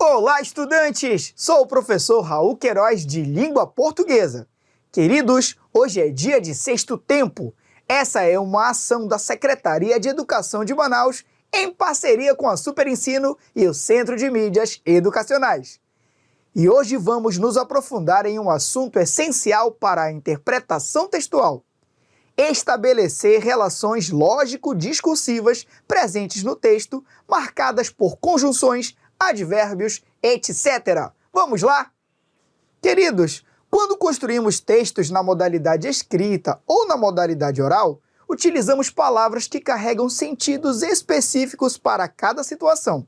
Olá, estudantes! Sou o professor Raul Queiroz, de Língua Portuguesa. Queridos, hoje é dia de Sexto Tempo. Essa é uma ação da Secretaria de Educação de Manaus, em parceria com a Super Ensino e o Centro de Mídias Educacionais. E hoje vamos nos aprofundar em um assunto essencial para a interpretação textual: estabelecer relações lógico-discursivas presentes no texto, marcadas por conjunções, advérbios, etc. Vamos lá? Queridos, quando construímos textos na modalidade escrita ou na modalidade oral, utilizamos palavras que carregam sentidos específicos para cada situação.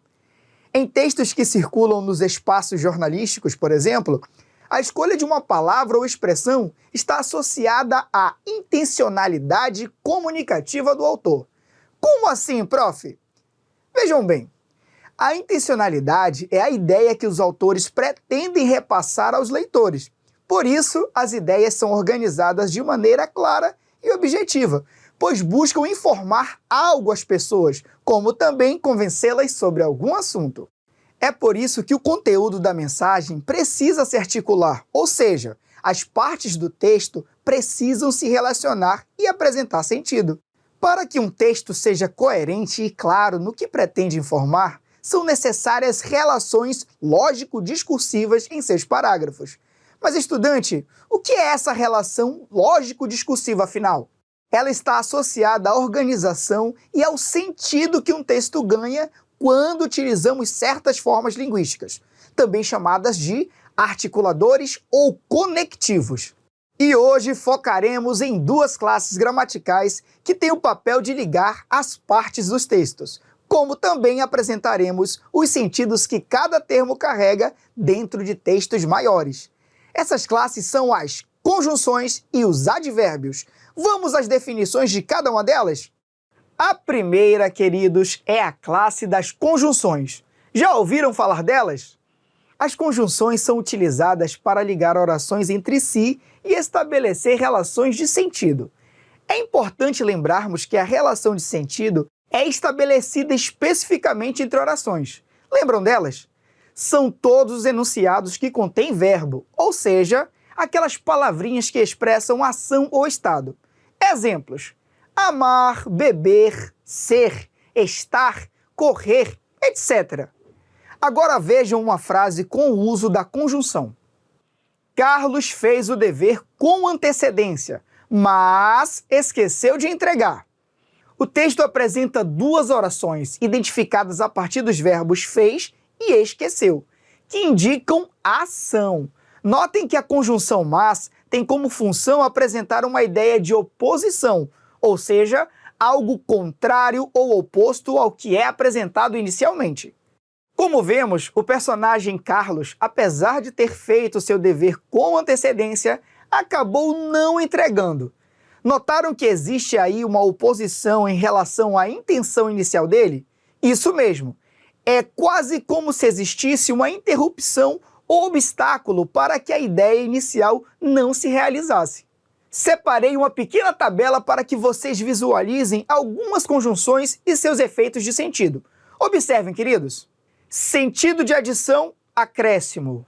Em textos que circulam nos espaços jornalísticos, por exemplo, a escolha de uma palavra ou expressão está associada à intencionalidade comunicativa do autor. Como assim, prof? Vejam bem, a intencionalidade é a ideia que os autores pretendem repassar aos leitores. Por isso, as ideias são organizadas de maneira clara e objetiva, pois buscam informar algo às pessoas, como também convencê-las sobre algum assunto. É por isso que o conteúdo da mensagem precisa se articular, ou seja, as partes do texto precisam se relacionar e apresentar sentido. Para que um texto seja coerente e claro no que pretende informar, são necessárias relações lógico-discursivas em seus parágrafos. Mas, estudante, o que é essa relação lógico-discursiva, afinal? Ela está associada à organização e ao sentido que um texto ganha quando utilizamos certas formas linguísticas, também chamadas de articuladores ou conectivos. E hoje focaremos em duas classes gramaticais que têm o papel de ligar as partes dos textos, como também apresentaremos os sentidos que cada termo carrega dentro de textos maiores. Essas classes são as conjunções e os advérbios. Vamos às definições de cada uma delas? A primeira, queridos, é a classe das conjunções. Já ouviram falar delas? As conjunções são utilizadas para ligar orações entre si e estabelecer relações de sentido. É importante lembrarmos que a relação de sentido é estabelecida especificamente entre orações. Lembram delas? São todos os enunciados que contêm verbo, ou seja, aquelas palavrinhas que expressam ação ou estado. Exemplos: amar, beber, ser, estar, correr, etc. Agora vejam uma frase com o uso da conjunção. Carlos fez o dever com antecedência, mas esqueceu de entregar. O texto apresenta duas orações identificadas a partir dos verbos fez e esqueceu, que indicam ação. Notem que a conjunção mas tem como função apresentar uma ideia de oposição, ou seja, algo contrário ou oposto ao que é apresentado inicialmente. Como vemos, o personagem Carlos, apesar de ter feito seu dever com antecedência, acabou não entregando. Notaram que existe aí uma oposição em relação à intenção inicial dele? Isso mesmo. É quase como se existisse uma interrupção ou obstáculo para que a ideia inicial não se realizasse. Separei uma pequena tabela para que vocês visualizem algumas conjunções e seus efeitos de sentido. Observem, queridos. Sentido de adição, acréscimo.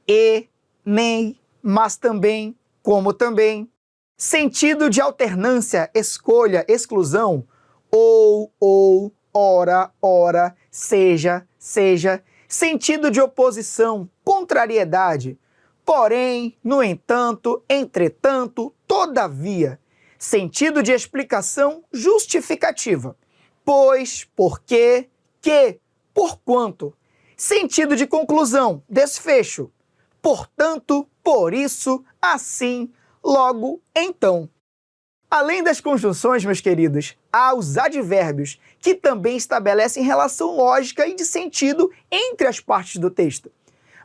E, nem, mas também, como também. Sentido de alternância, escolha, exclusão. Ou, ora, ora, seja, seja. Sentido de oposição, contrariedade. Porém, no entanto, entretanto, todavia. Sentido de explicação, justificativa. Pois, porque, que, porquanto. Sentido de conclusão, desfecho. Portanto, por isso, assim, logo, então. Além das conjunções, meus queridos, há os advérbios, que também estabelecem relação lógica e de sentido entre as partes do texto.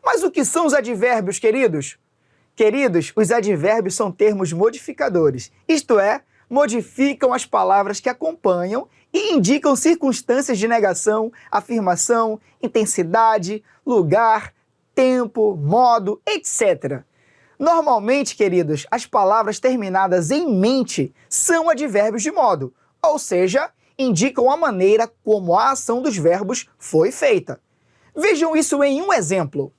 Mas o que são os advérbios, queridos? Queridos, os advérbios são termos modificadores, isto é, modificam as palavras que acompanham e indicam circunstâncias de negação, afirmação, intensidade, lugar, tempo, modo, etc. Normalmente, queridos, as palavras terminadas em mente são advérbios de modo, ou seja, indicam a maneira como a ação dos verbos foi feita. Vejam isso em um exemplo.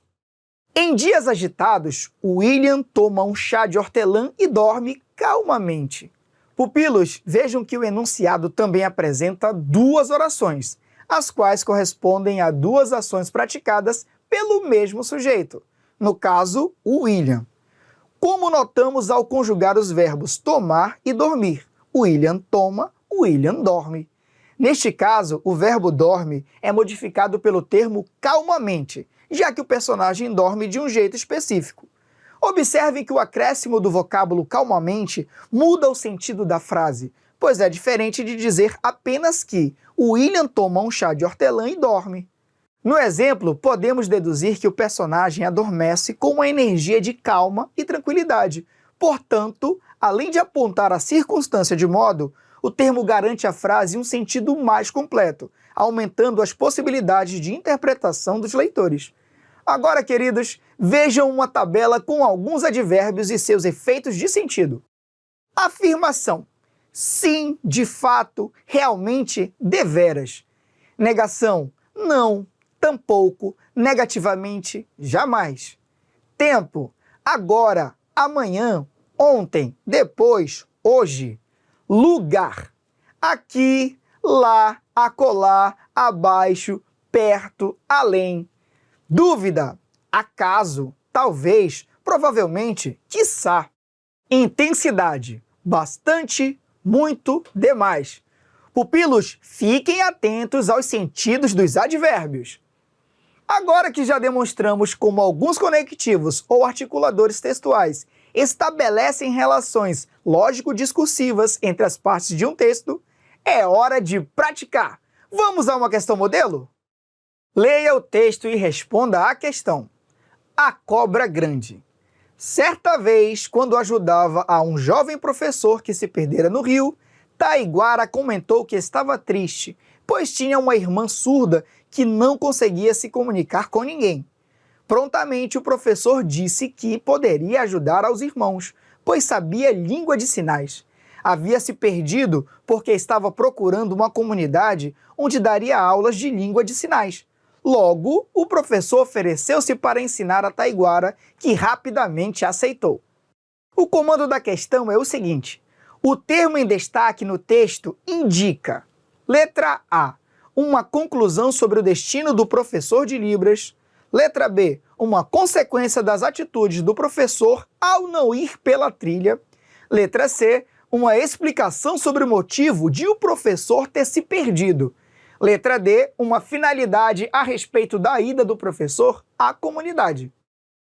Em dias agitados, William toma um chá de hortelã e dorme calmamente. Pupilos, vejam que o enunciado também apresenta duas orações, as quais correspondem a duas ações praticadas pelo mesmo sujeito, no caso, o William. Como notamos ao conjugar os verbos tomar e dormir? William toma, William dorme. Neste caso, o verbo dorme é modificado pelo termo calmamente, já que o personagem dorme de um jeito específico. Observem que o acréscimo do vocábulo calmamente muda o sentido da frase, pois é diferente de dizer apenas que o William toma um chá de hortelã e dorme. No exemplo, podemos deduzir que o personagem adormece com uma energia de calma e tranquilidade. Portanto, além de apontar a circunstância de modo, o termo garante à frase um sentido mais completo, aumentando as possibilidades de interpretação dos leitores. Agora, queridos, vejam uma tabela com alguns advérbios e seus efeitos de sentido. Afirmação: sim, de fato, realmente, deveras. Negação: não, tampouco, negativamente, jamais. Tempo: agora, amanhã, ontem, depois, hoje. Lugar: aqui, lá, acolá, abaixo, perto, além. Dúvida: acaso, talvez, provavelmente, quiçá. Intensidade: bastante, muito, demais. Pupilos, fiquem atentos aos sentidos dos advérbios. Agora que já demonstramos como alguns conectivos ou articuladores textuais estabelecem relações lógico-discursivas entre as partes de um texto, é hora de praticar. Vamos a uma questão modelo? Leia o texto e responda à questão. A cobra grande. Certa vez, quando ajudava a um jovem professor que se perdera no rio, Taiguara comentou que estava triste, pois tinha uma irmã surda que não conseguia se comunicar com ninguém. Prontamente, o professor disse que poderia ajudar aos irmãos, pois sabia língua de sinais. Havia se perdido porque estava procurando uma comunidade onde daria aulas de língua de sinais. Logo, o professor ofereceu-se para ensinar a Taiguara, que rapidamente aceitou. O comando da questão é o seguinte: o termo em destaque no texto indica: letra A, uma conclusão sobre o destino do professor de Libras. Letra B, uma consequência das atitudes do professor ao não ir pela trilha. Letra C, uma explicação sobre o motivo de o professor ter se perdido. Letra D, uma finalidade a respeito da ida do professor à comunidade.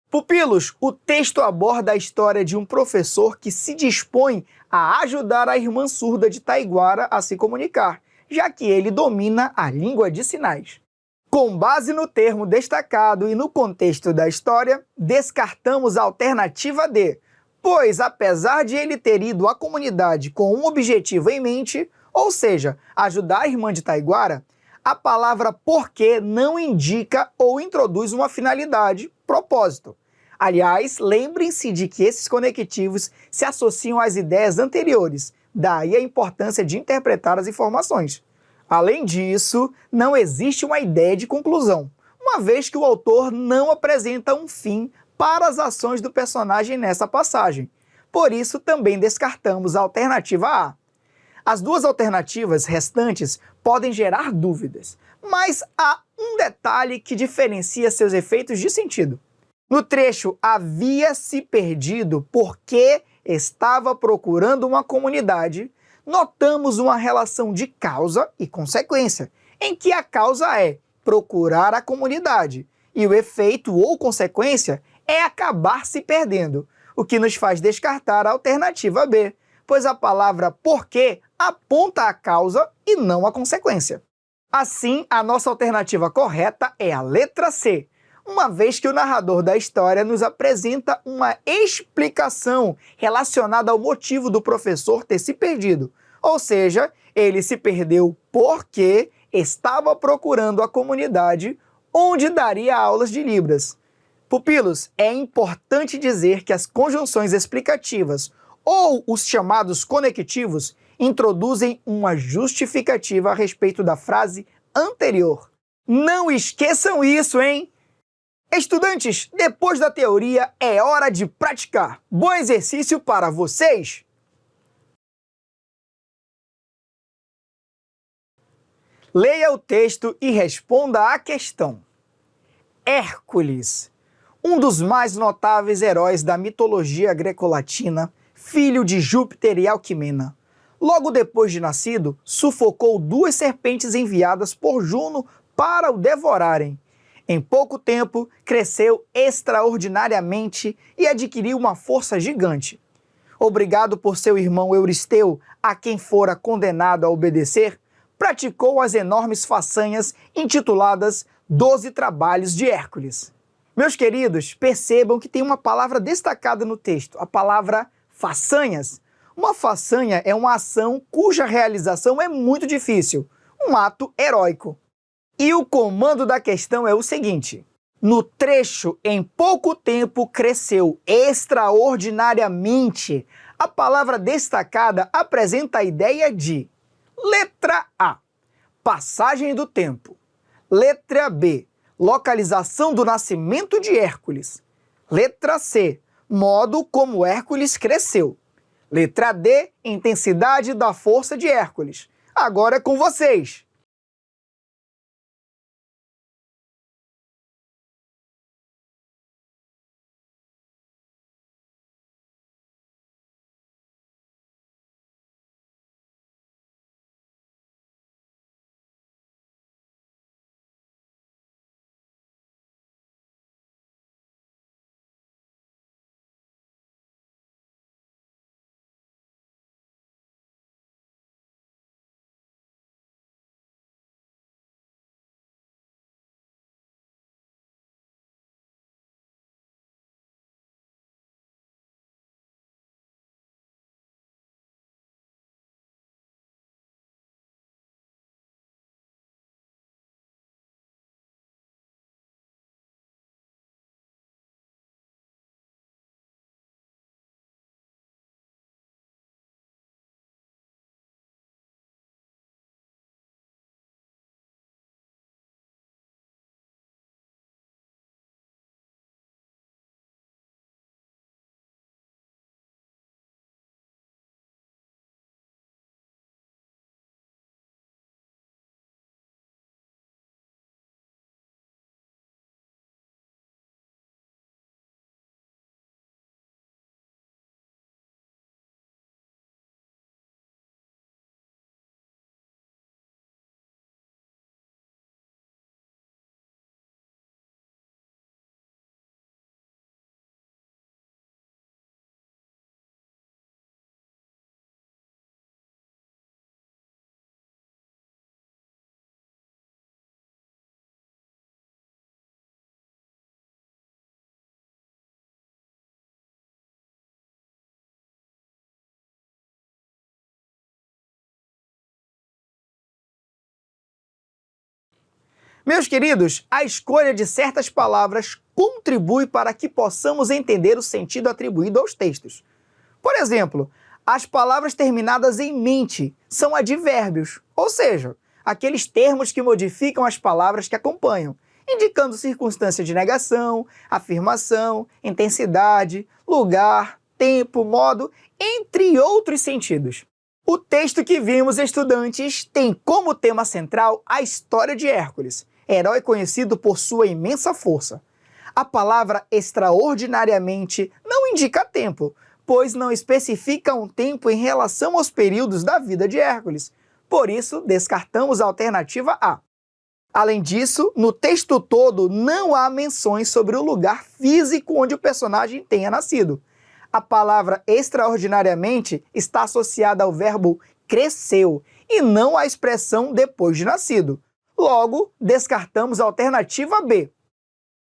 Pupilos, o texto aborda a história de um professor que se dispõe a ajudar a irmã surda de Taiguara a se comunicar, já que ele domina a língua de sinais. Com base no termo destacado e no contexto da história, descartamos a alternativa D, pois apesar de ele ter ido à comunidade com um objetivo em mente, ou seja, ajudar a irmã de Taiguara, a palavra porquê não indica ou introduz uma finalidade, propósito. Aliás, lembrem-se de que esses conectivos se associam às ideias anteriores, daí a importância de interpretar as informações. Além disso, não existe uma ideia de conclusão, uma vez que o autor não apresenta um fim para as ações do personagem nessa passagem. Por isso, também descartamos a alternativa A. As duas alternativas restantes podem gerar dúvidas, mas há um detalhe que diferencia seus efeitos de sentido. No trecho havia se perdido porque estava procurando uma comunidade, notamos uma relação de causa e consequência, em que a causa é procurar a comunidade e o efeito ou consequência é acabar se perdendo, o que nos faz descartar a alternativa B, pois a palavra porquê aponta a causa e não a consequência. Assim, a nossa alternativa correta é a letra C, uma vez que o narrador da história nos apresenta uma explicação relacionada ao motivo do professor ter se perdido, ou seja, ele se perdeu porque estava procurando a comunidade onde daria aulas de Libras. Pupilos, é importante dizer que as conjunções explicativas ou os chamados conectivos introduzem uma justificativa a respeito da frase anterior. Não esqueçam isso, hein? Estudantes, depois da teoria é hora de praticar. Bom exercício para vocês! Leia o texto e responda à questão. Hércules, um dos mais notáveis heróis da mitologia greco-latina, filho de Júpiter e Alquimena. Logo depois de nascido, sufocou 2 serpentes enviadas por Juno para o devorarem. Em pouco tempo, cresceu extraordinariamente e adquiriu uma força gigante. Obrigado por seu irmão Euristeu, a quem fora condenado a obedecer, praticou as enormes façanhas intituladas 12 Trabalhos de Hércules. Meus queridos, percebam que tem uma palavra destacada no texto, a palavra façanhas. Uma façanha é uma ação cuja realização é muito difícil, um ato heróico. E o comando da questão é o seguinte: no trecho, em pouco tempo cresceu extraordinariamente. A palavra destacada apresenta a ideia de: letra A, passagem do tempo. Letra B, localização do nascimento de Hércules. Letra C, modo como Hércules cresceu. Letra D, intensidade da força de Hércules. Agora é com vocês! Meus queridos, a escolha de certas palavras contribui para que possamos entender o sentido atribuído aos textos. Por exemplo, as palavras terminadas em mente são advérbios, ou seja, aqueles termos que modificam as palavras que acompanham, indicando circunstância de negação, afirmação, intensidade, lugar, tempo, modo, entre outros sentidos. O texto que vimos, estudantes, tem como tema central a história de Hércules, herói conhecido por sua imensa força. A palavra extraordinariamente não indica tempo, pois não especifica um tempo em relação aos períodos da vida de Hércules. Por isso, descartamos a alternativa A. Além disso, no texto todo não há menções sobre o lugar físico onde o personagem tenha nascido. A palavra extraordinariamente está associada ao verbo cresceu e não à expressão depois de nascido. Logo, descartamos a alternativa B.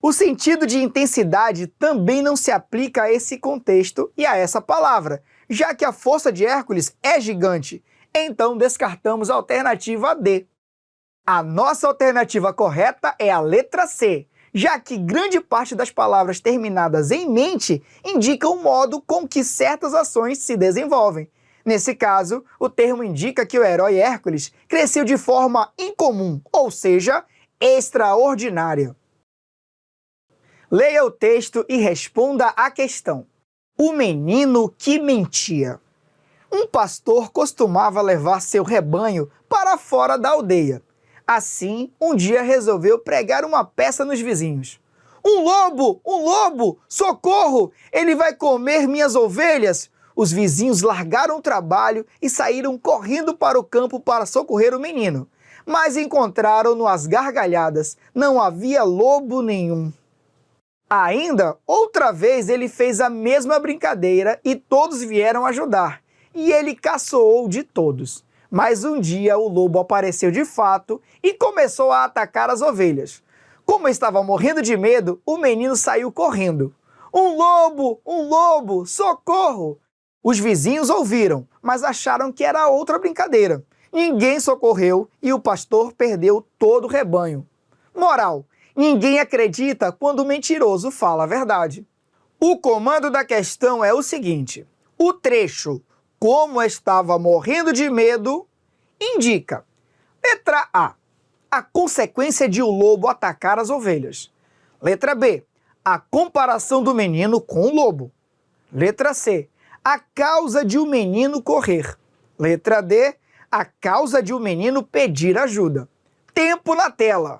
O sentido de intensidade também não se aplica a esse contexto e a essa palavra, já que a força de Hércules é gigante. Então, descartamos a alternativa D. A nossa alternativa correta é a letra C, já que grande parte das palavras terminadas em mente indicam o modo com que certas ações se desenvolvem. Nesse caso, o termo indica que o herói Hércules cresceu de forma incomum, ou seja, extraordinária. Leia o texto e responda à questão. O menino que mentia. Um pastor costumava levar seu rebanho para fora da aldeia. Assim, um dia resolveu pregar uma peça nos vizinhos. Um lobo! Um lobo! Socorro! Ele vai comer minhas ovelhas! Os vizinhos largaram o trabalho e saíram correndo para o campo para socorrer o menino. Mas encontraram-no às gargalhadas. Não havia lobo nenhum. Ainda, outra vez ele fez a mesma brincadeira e todos vieram ajudar. E ele caçoou de todos. Mas um dia o lobo apareceu de fato e começou a atacar as ovelhas. Como estava morrendo de medo, o menino saiu correndo. Um lobo, socorro! Os vizinhos ouviram, mas acharam que era outra brincadeira. Ninguém socorreu e o pastor perdeu todo o rebanho. Moral: ninguém acredita quando o mentiroso fala a verdade. O comando da questão é o seguinte: o trecho "como estava morrendo de medo" indica: letra A, a consequência de o lobo atacar as ovelhas. Letra B, a comparação do menino com o lobo. Letra C, a causa de o menino correr. Letra D, a causa de o menino pedir ajuda. Tempo na tela.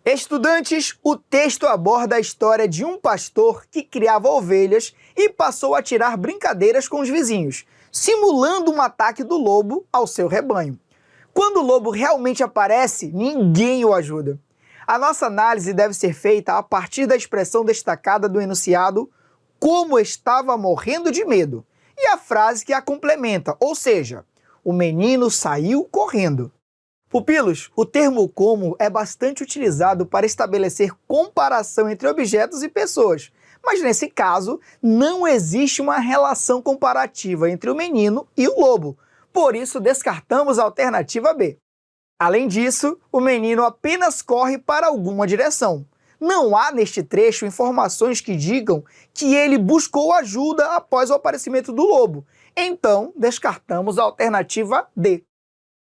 Estudantes, o texto aborda a história de um pastor que criava ovelhas e passou a tirar brincadeiras com os vizinhos, simulando um ataque do lobo ao seu rebanho. Quando o lobo realmente aparece, ninguém o ajuda. A nossa análise deve ser feita a partir da expressão destacada do enunciado "como estava morrendo de medo" e a frase que a complementa, ou seja, o menino saiu correndo. Pupilos, o termo "como" é bastante utilizado para estabelecer comparação entre objetos e pessoas, mas nesse caso não existe uma relação comparativa entre o menino e o lobo, por isso descartamos a alternativa B. Além disso, o menino apenas corre para alguma direção. Não há neste trecho informações que digam que ele buscou ajuda após o aparecimento do lobo, então descartamos a alternativa D.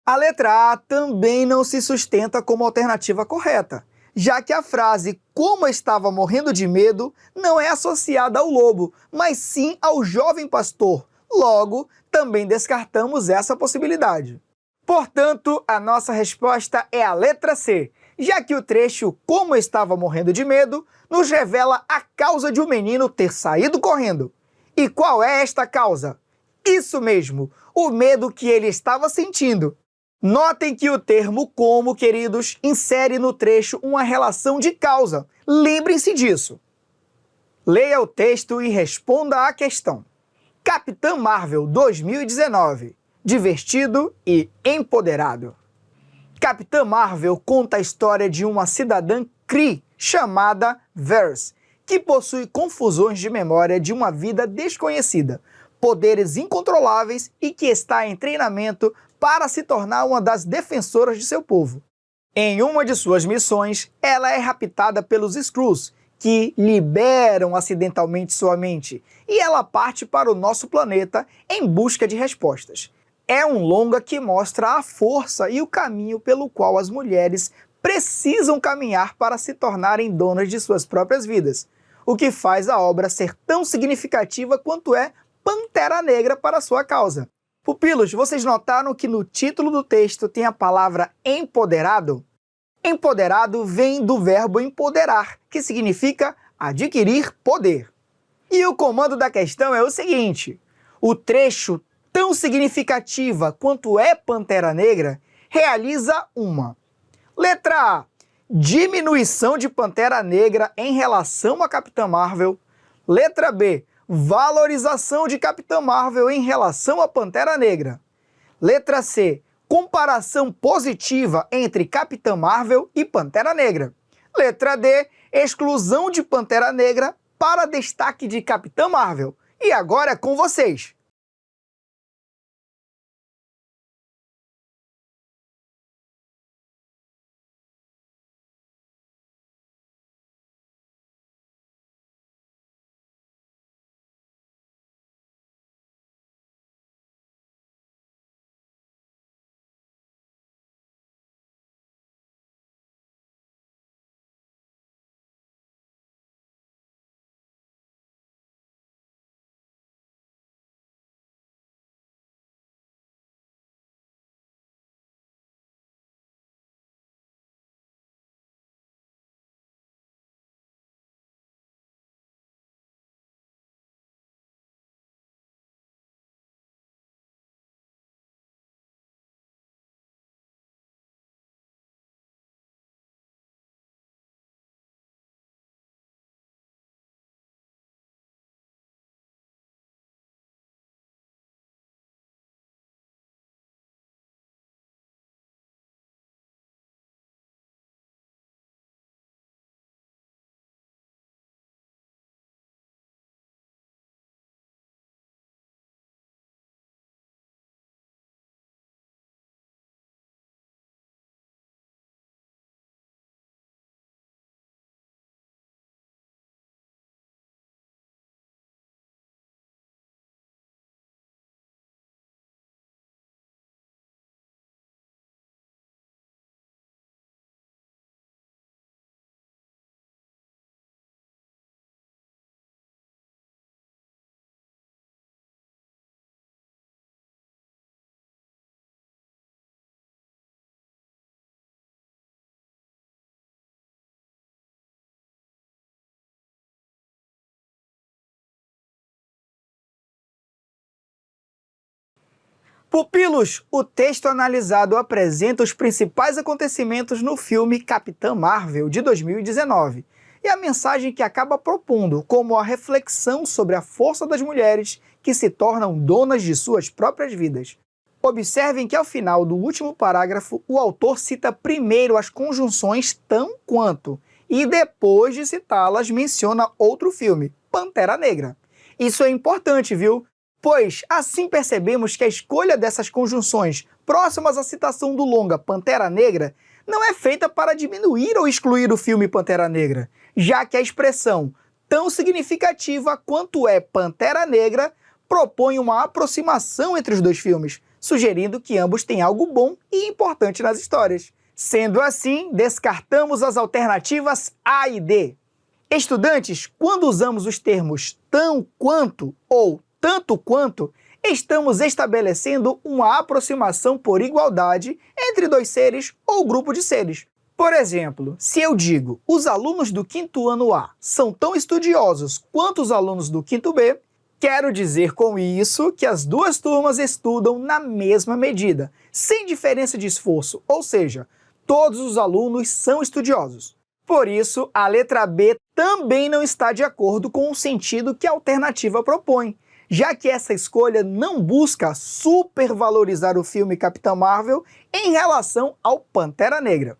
A letra A também não se sustenta como alternativa correta, já que a frase "como estava morrendo de medo" não é associada ao lobo, mas sim ao jovem pastor. Logo, também descartamos essa possibilidade. Portanto, a nossa resposta é a letra C, já que o trecho "como estava morrendo de medo" nos revela a causa de o menino ter saído correndo. E qual é esta causa? Isso mesmo, o medo que ele estava sentindo. Notem que o termo como, queridos, insere no trecho uma relação de causa. Lembrem-se disso. Leia o texto e responda à questão. Capitã Marvel 2019. Divertido e empoderado. Capitã Marvel conta a história de uma cidadã Kree chamada Vers, que possui confusões de memória de uma vida desconhecida, poderes incontroláveis e que está em treinamento para se tornar uma das defensoras de seu povo. Em uma de suas missões, ela é raptada pelos Skrulls, que liberam acidentalmente sua mente, e ela parte para o nosso planeta em busca de respostas. É um longa que mostra a força e o caminho pelo qual as mulheres precisam caminhar para se tornarem donas de suas próprias vidas, o que faz a obra ser tão significativa quanto é Pantera Negra para sua causa. Pupilos, vocês notaram que no título do texto tem a palavra empoderado? Empoderado vem do verbo empoderar, que significa adquirir poder. E o comando da questão é o seguinte: o trecho tão significativa quanto é Pantera Negra realiza uma. Letra A. Diminuição de Pantera Negra em relação a Capitã Marvel. Letra B. Valorização de Capitã Marvel em relação a Pantera Negra. Letra C. Comparação positiva entre Capitã Marvel e Pantera Negra. Letra D. Exclusão de Pantera Negra para destaque de Capitã Marvel. E agora é com vocês. Pupilos, o texto analisado apresenta os principais acontecimentos no filme Capitã Marvel, de 2019, e a mensagem que acaba propondo, como a reflexão sobre a força das mulheres que se tornam donas de suas próprias vidas. Observem que ao final do último parágrafo, o autor cita primeiro as conjunções tão quanto, e depois de citá-las menciona outro filme, Pantera Negra. Isso é importante, viu? Pois assim percebemos que a escolha dessas conjunções próximas à citação do longa Pantera Negra não é feita para diminuir ou excluir o filme Pantera Negra, já que a expressão tão significativa quanto é Pantera Negra propõe uma aproximação entre os dois filmes, sugerindo que ambos têm algo bom e importante nas histórias. Sendo assim, descartamos as alternativas A e D. Estudantes, quando usamos os termos tão quanto ou tanto quanto, estamos estabelecendo uma aproximação por igualdade entre dois seres ou grupo de seres. Por exemplo, se eu digo os alunos do quinto ano A são tão estudiosos quanto os alunos do quinto B, Quero dizer com isso que as duas turmas estudam na mesma medida, sem diferença de esforço, ou seja, todos os alunos são estudiosos. Por isso, a letra B também não está de acordo com o sentido que a alternativa propõe, já que essa escolha não busca supervalorizar o filme Capitã Marvel em relação ao Pantera Negra.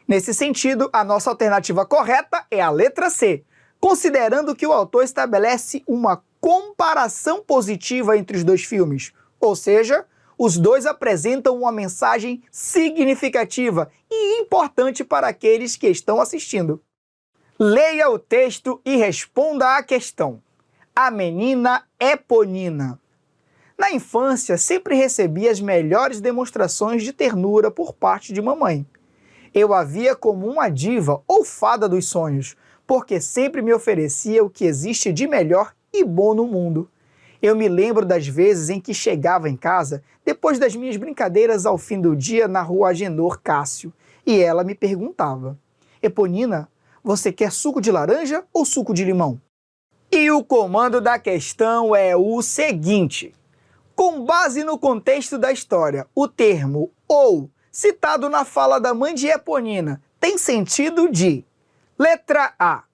Nesse sentido, a nossa alternativa correta é a letra C, considerando que o autor estabelece uma comparação positiva entre os dois filmes, ou seja, os dois apresentam uma mensagem significativa e importante para aqueles que estão assistindo. Leia o texto e responda à questão. A menina Eponina. Na infância, sempre recebi as melhores demonstrações de ternura por parte de mamãe. Eu a via como uma diva ou fada dos sonhos, porque sempre me oferecia o que existe de melhor e bom no mundo. Eu me lembro das vezes em que chegava em casa, depois das minhas brincadeiras ao fim do dia na rua Agenor Cássio, e ela me perguntava: Eponina, você quer suco de laranja ou suco de limão? E o comando da questão é o seguinte: com base no contexto da história, o termo ou, citado na fala da mãe de Eponina, tem sentido de: letra A,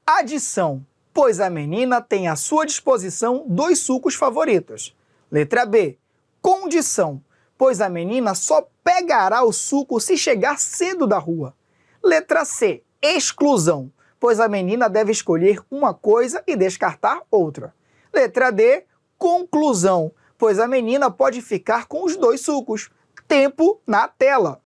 adição, pois a menina tem à sua disposição 2 sucos favoritos. Letra B, condição, pois a menina só pegará o suco se chegar cedo da rua. Letra C, exclusão, pois a menina deve escolher uma coisa e descartar outra. Letra D, conclusão, pois a menina pode ficar com os 2 sucos. Tempo na tela.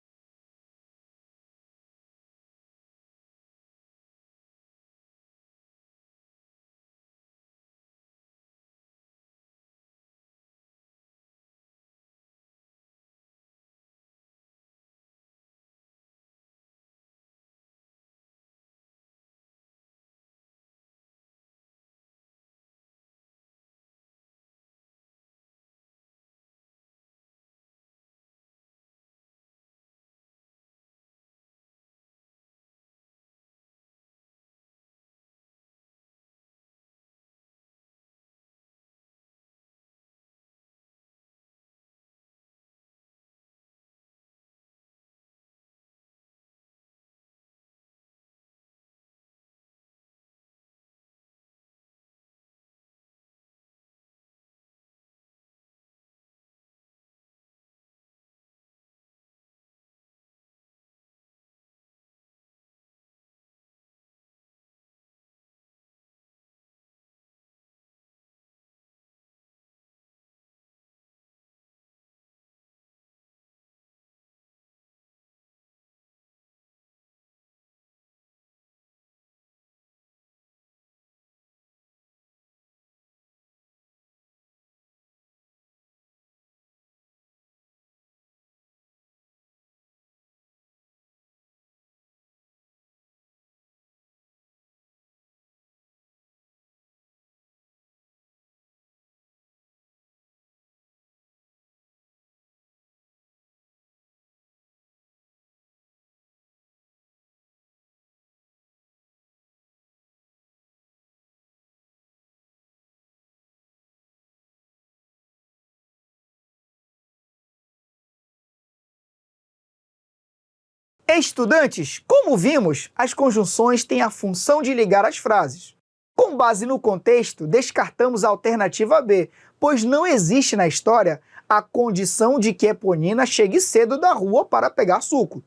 Estudantes, como vimos, as conjunções têm a função de ligar as frases. Com base no contexto, descartamos a alternativa B, pois não existe na história a condição de que Eponina chegue cedo da rua para pegar suco.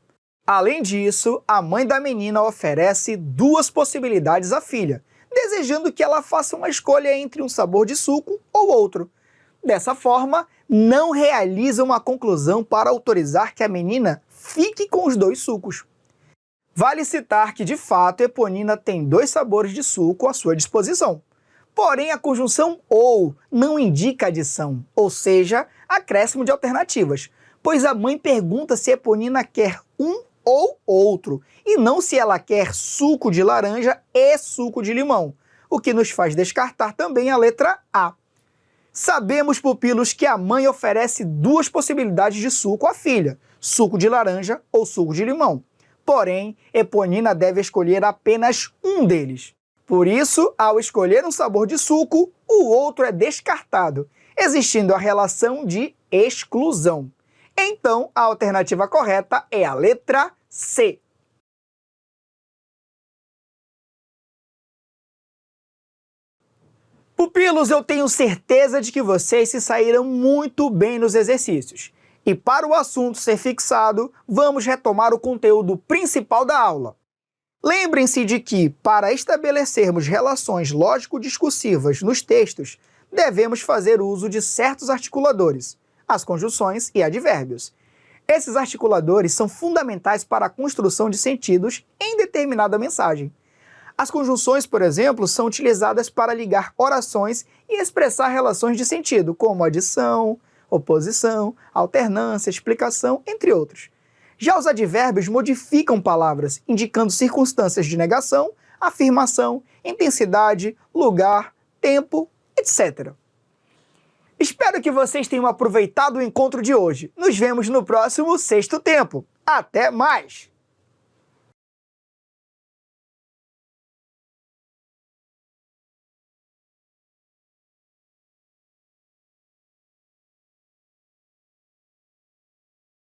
Além disso, a mãe da menina oferece 2 possibilidades à filha, desejando que ela faça uma escolha entre um sabor de suco ou outro. Dessa forma, não realiza uma conclusão para autorizar que a menina fique com os 2 sucos. Vale citar que, de fato, Eponina tem 2 sabores de suco à sua disposição. Porém, a conjunção ou não indica adição, ou seja, acréscimo de alternativas, pois a mãe pergunta se Eponina quer um ou outro, e não se ela quer suco de laranja e suco de limão, o que nos faz descartar também a letra A. Sabemos, pupilos, que a mãe oferece 2 possibilidades de suco à filha, suco de laranja ou suco de limão. Porém, Eponina deve escolher apenas um deles. Por isso, ao escolher um sabor de suco, o outro é descartado, existindo a relação de exclusão. Então, a alternativa correta é a letra C. Pupilos, eu tenho certeza de que vocês se saíram muito bem nos exercícios. E para o assunto ser fixado, vamos retomar o conteúdo principal da aula. Lembrem-se de que, para estabelecermos relações lógico-discursivas nos textos, devemos fazer uso de certos articuladores, as conjunções e advérbios. Esses articuladores são fundamentais para a construção de sentidos em determinada mensagem. As conjunções, por exemplo, são utilizadas para ligar orações e expressar relações de sentido, como adição, oposição, alternância, explicação, entre outros. Já os advérbios modificam palavras, indicando circunstâncias de negação, afirmação, intensidade, lugar, tempo, etc. Espero que vocês tenham aproveitado o encontro de hoje. Nos vemos no próximo Sexto Tempo. Até mais!